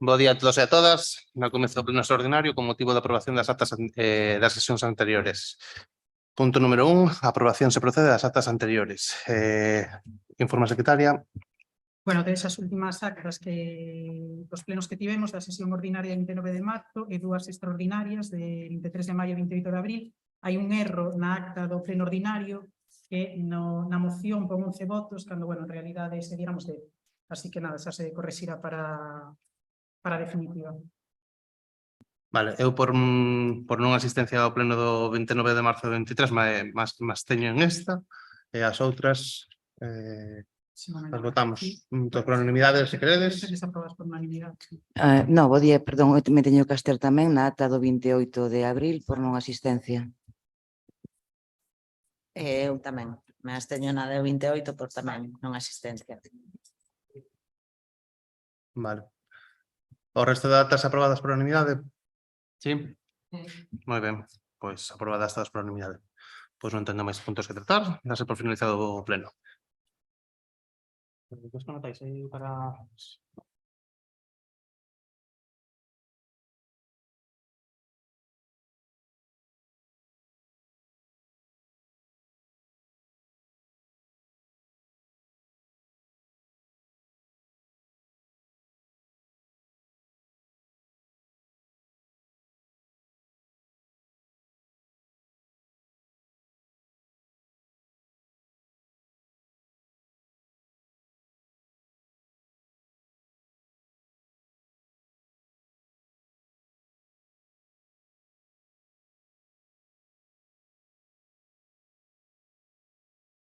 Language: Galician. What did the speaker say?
Bo día a todos e a todas. Na comezo do pleno extraordinario con motivo da aprobación das actas das sesións anteriores. Punto número 1, a aprobación se procede das actas anteriores. Informa a secretaria. Bueno, de esas últimas actas os plenos que tivemos da sesión ordinaria de 29 de marzo e dúas extraordinarias de 23 de maio e 28 de abril, hai un erro na acta do pleno ordinario que na moción pon 11 votos, cando, bueno, en realidade seguíramos 10. Así que nada, xa se correxirá para a definitiva. Vale, eu por non asistencia ao pleno do 29 de marzo do 23, mas teño en esta, e as outras as votamos por unanimidade, se queredes. Les aprobas por unanimidade. No, bo día, perdón, me teño que abster tamén na ata do 28 de abril por non asistencia. Eu tamén, me absteño na de 28 por tamén non asistencia. Vale. O resto de datas aprobadas por unanimidade? Sí? Moi ben, pois aprobadas todas por unanimidade. Pois non tendo máis puntos que tratar, dase por finalizado o pleno. Despois que notáis aí para...